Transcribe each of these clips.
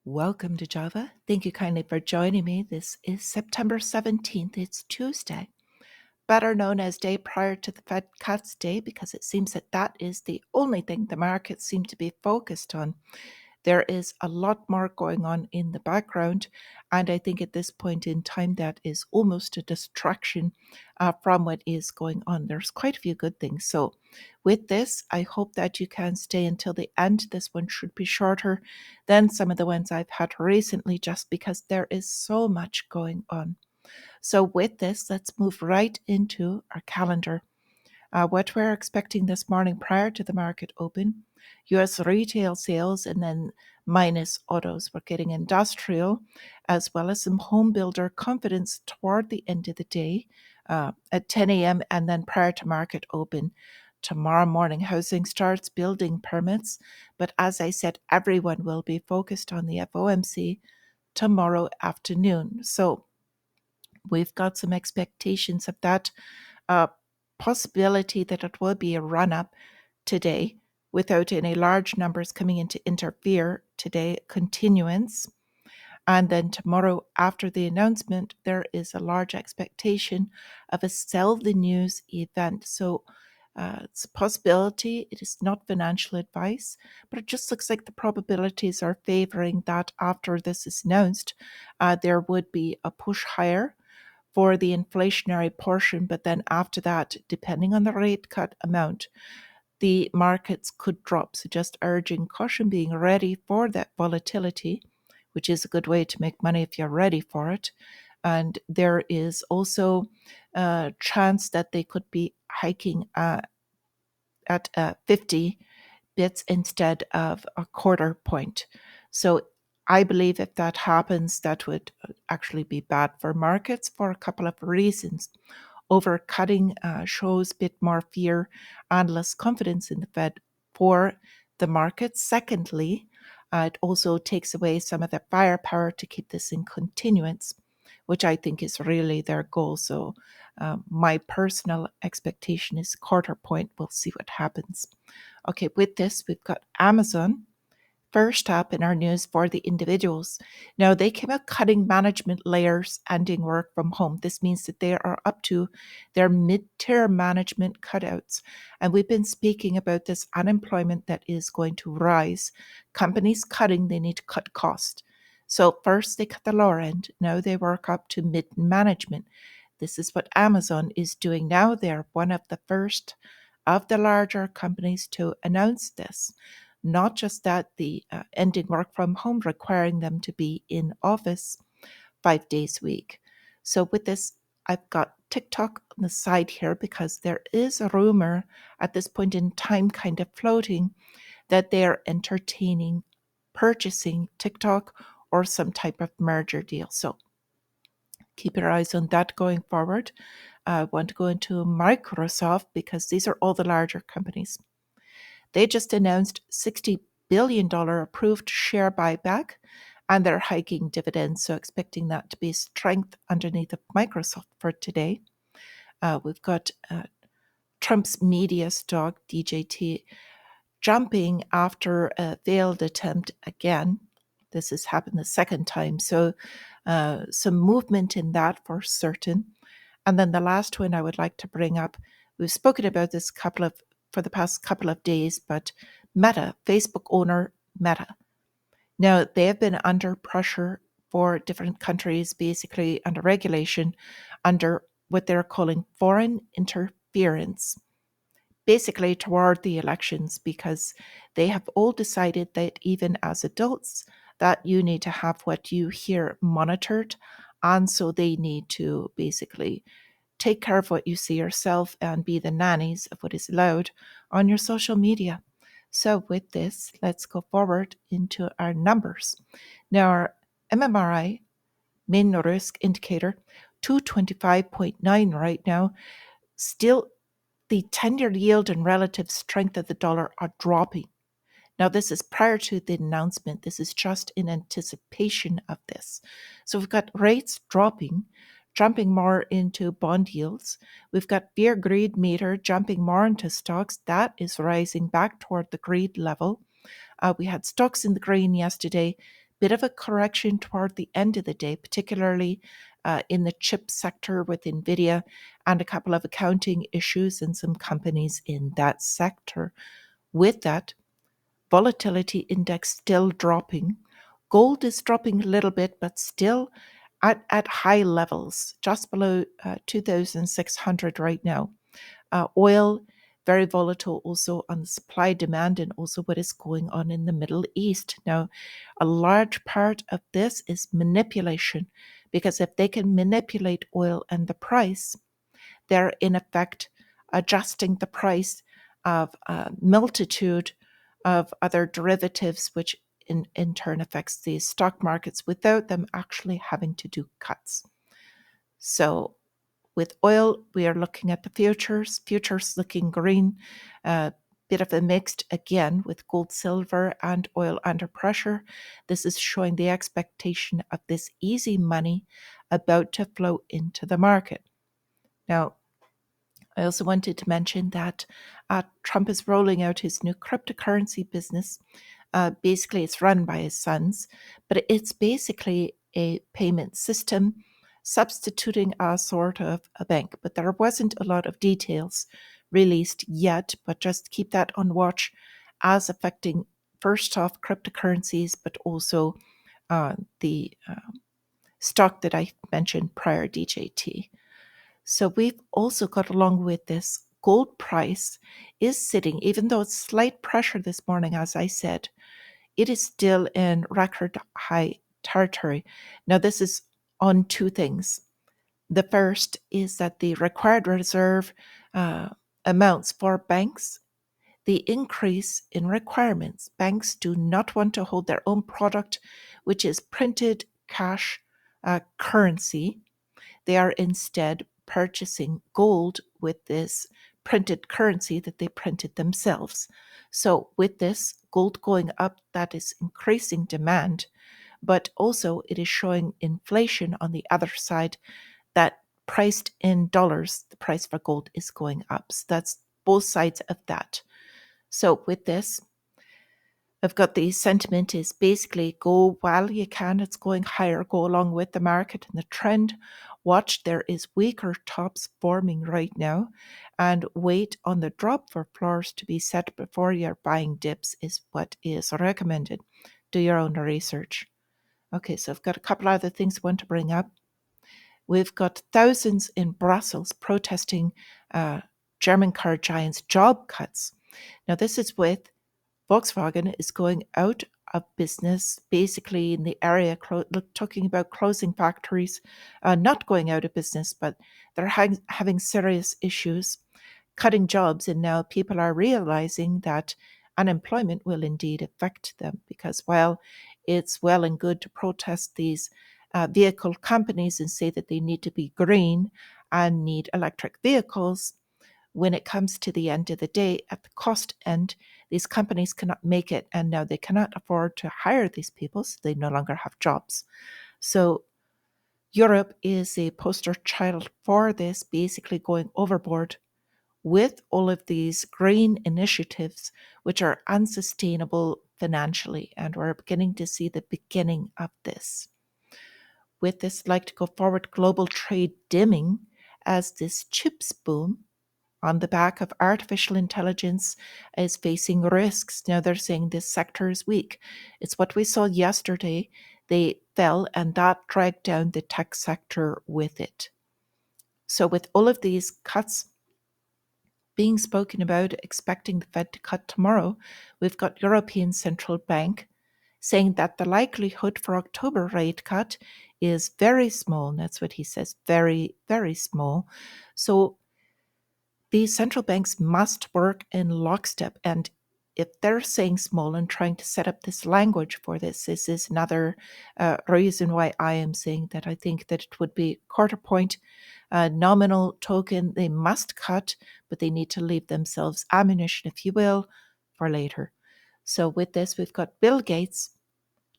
Welcome to Java. Thank you kindly for joining me. This is September 17th. It's Tuesday, better known as day prior to the Fed cuts day, because it seems that that is the only thing the markets seem to be focused on. There is a lot more going on in the background, and I think at this point in time that is almost a distraction from what is going on. There's quite a few good things. So with this, I hope that you can stay until the end. This one should be shorter than some of the ones I've had recently, just because there is so much going on. So with this, let's move right into our calendar. What we're expecting this morning prior to the market open, US retail sales, and then minus autos. We're getting industrial as well as some home builder confidence toward the end of the day at 10 a.m. and then prior to market open. Tomorrow morning, housing starts, building permits. But as I said, everyone will be focused on the FOMC tomorrow afternoon. So we've got some expectations of that possibility that it will be a run up today without any large numbers coming in to interfere today, continuance. And then tomorrow, after the announcement, there is a large expectation of a sell the news event. So it's a possibility. It is not financial advice, but it just looks like the probabilities are favoring that after this is announced, there would be a push higher for the inflationary portion. But then after that, depending on the rate cut amount, the markets could drop. So just urging caution, being ready for that volatility, which is a good way to make money if you're ready for it. And there is also a chance that they could be hiking at 50 bits instead of a quarter point. So I believe if that happens, that would actually be bad for markets for a couple of reasons. Overcutting shows a bit more fear and less confidence in the Fed for the market. Secondly, it also takes away some of the firepower to keep this in continuance, which I think is really their goal. So my personal expectation is quarter point. We'll see what happens. Okay, with this, we've got Amazon first up in our news for the individuals. Now, they came out cutting management layers, ending work from home. This means that they are up to their mid-tier management cutouts. And we've been speaking about this unemployment that is going to rise. Companies cutting, they need to cut cost. So first they cut the lower end. Now they work up to mid-management. This is what Amazon is doing now. They're one of the first of the larger companies to announce this. Not just that, the ending work from home, requiring them to be in office 5 days a week. So with this, I've got TikTok on the side here because there is a rumor at this point in time kind of floating that they're entertaining purchasing TikTok or some type of merger deal. So keep your eyes on that going forward. I want to go into Microsoft because these are all the larger companies. They just announced $60 billion approved share buyback, and they're hiking dividends. So expecting that to be strength underneath of Microsoft for today. We've got Trump's media stock, DJT, jumping after a failed attempt again. This has happened the second time. So some movement in that for certain. And then the last one I would like to bring up, we've spoken about this for the past couple of days, but Meta, Facebook owner Meta. Now, they have been under pressure for different countries, basically under regulation, under what they're calling foreign interference, basically toward the elections, because they have all decided that even as adults, that you need to have what you hear monitored. And so they need to basically take care of what you see yourself and be the nannies of what is allowed on your social media. So with this, let's go forward into our numbers. Now, our MMRI, main risk indicator, 225.9 right now. Still, the 10-year yield and relative strength of the dollar are dropping. Now, this is prior to the announcement. This is just in anticipation of this. So we've got rates dropping, jumping more into bond yields. We've got fear greed meter jumping more into stocks. That is rising back toward the greed level. We had stocks in the green yesterday, bit of a correction toward the end of the day, particularly in the chip sector with NVIDIA and a couple of accounting issues in some companies in that sector. With that, volatility index still dropping. Gold is dropping a little bit, but still at high levels, just below 2,600 right now. Oil, very volatile also on the supply demand and also what is going on in the Middle East. Now, a large part of this is manipulation, because if they can manipulate oil and the price, they're in effect adjusting the price of a multitude of other derivatives, which in turn affects the stock markets without them actually having to do cuts. So with oil, we are looking at the futures looking green, bit of a mixed again with gold, silver, and oil under pressure. This is showing the expectation of this easy money about to flow into the market. Now, I also wanted to mention that Trump is rolling out his new cryptocurrency business. Basically, it's run by his sons, but it's basically a payment system substituting a sort of a bank. But there wasn't a lot of details released yet, but just keep that on watch as affecting first off cryptocurrencies, but also the stock that I mentioned prior, DJT. So we've also got along with this, gold price is sitting, even though it's slight pressure this morning, as I said, it is still in record high territory. Now, this is on two things. The first is that the required reserve amounts for banks, the increase in requirements. Banks do not want to hold their own product, which is printed cash currency. They are instead purchasing gold with this printed currency that they printed themselves. So with this gold going up, that is increasing demand, but also it is showing inflation on the other side that priced in dollars, the price for gold is going up. So that's both sides of that. So with this, I've got the sentiment is basically go while you can. It's going higher, go along with the market and the trend. Watch, there is weaker tops forming right now, and wait on the drop for floors to be set before you're buying dips is what is recommended. Do your own research. Okay, so I've got a couple other things I want to bring up. We've got thousands in Brussels protesting German car giants' job cuts. Now, this is with Volkswagen is going out of business, basically in the area, talking about closing factories, not going out of business, but they're having serious issues, cutting jobs. And now people are realizing that unemployment will indeed affect them, because while it's well and good to protest these vehicle companies and say that they need to be green and need electric vehicles, when it comes to the end of the day, at the cost end, these companies cannot make it, and now they cannot afford to hire these people, so they no longer have jobs. So Europe is a poster child for this, basically going overboard with all of these green initiatives, which are unsustainable financially, and we're beginning to see the beginning of this. With this, I'd like to go forward, global trade dimming as this chips boom on the back of artificial intelligence is facing risks. Now they're saying this sector is weak. It's what we saw yesterday. They fell, and that dragged down the tech sector with it. So with all of these cuts being spoken about, expecting the Fed to cut tomorrow, we've got European Central Bank saying that the likelihood for October rate cut is very small. And that's what he says, very, very small. So these central banks must work in lockstep. And if they're saying small and trying to set up this language for this is another reason why I am saying that I think that it would be quarter point nominal token. They must cut, but they need to leave themselves ammunition, if you will, for later. So with this, we've got Bill Gates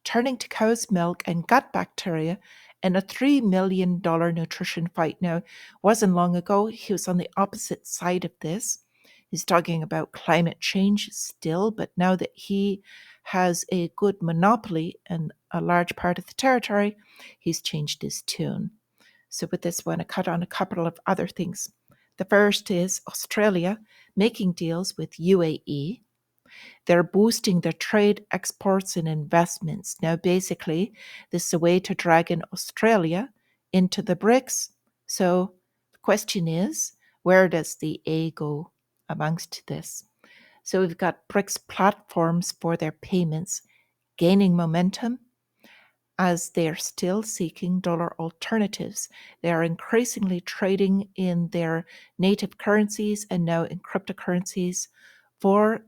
turning to cow's milk and gut bacteria in a $3 million nutrition fight. Now, wasn't long ago, he was on the opposite side of this. He's talking about climate change still, but now that he has a good monopoly in a large part of the territory, he's changed his tune. So with this, I want to cut on a couple of other things. The first is Australia making deals with UAE. They're boosting their trade, exports, and investments. Now, basically, this is a way to drag in Australia into the BRICS. So the question is, where does the A go amongst this? So we've got BRICS platforms for their payments gaining momentum as they're still seeking dollar alternatives. They are increasingly trading in their native currencies and now in cryptocurrencies for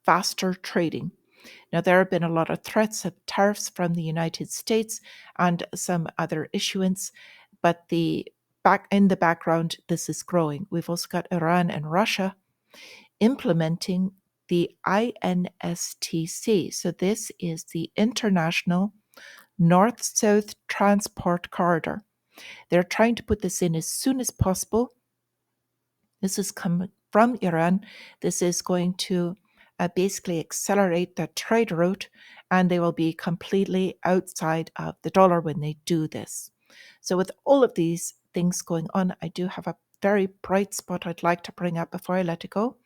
faster trading. Now, there have been a lot of threats of tariffs from the United States and some other issuance, but in the background, this is growing. We've also got Iran and Russia implementing the INSTC. So this is the International North-South Transport Corridor. They're trying to put this in as soon as possible. This is coming from Iran. This is going to basically accelerate the trade route, and they will be completely outside of the dollar when they do this. So with all of these things going on, I do have a very bright spot I'd like to bring up before I let it go,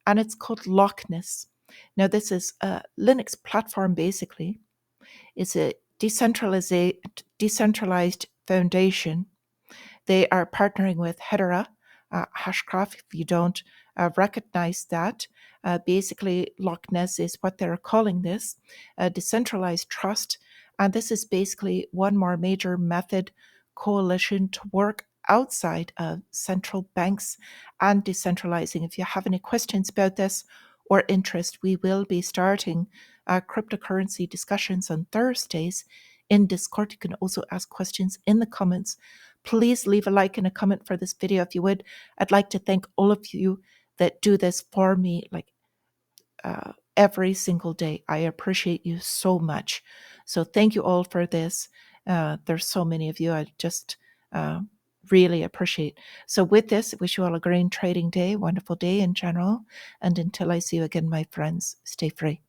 and it's called Lockness. Now, this is a Linux platform, basically. It's a decentralized foundation. They are partnering with Hedera, Hashgraph. If you don't recognize that, basically Lockness is what they're calling this, a decentralized trust. And this is basically one more major method coalition to work outside of central banks and decentralizing. If you have any questions about this or interest, we will be starting cryptocurrency discussions on Thursdays in Discord. You can also ask questions in the comments. Please leave a like and a comment for this video if you would. I'd like to thank all of you that do this for me every single day. I appreciate you so much. So thank you all for this. There's so many of you I just really appreciate. So with this, I wish you all a great trading day, wonderful day in general. And until I see you again, my friends, stay free.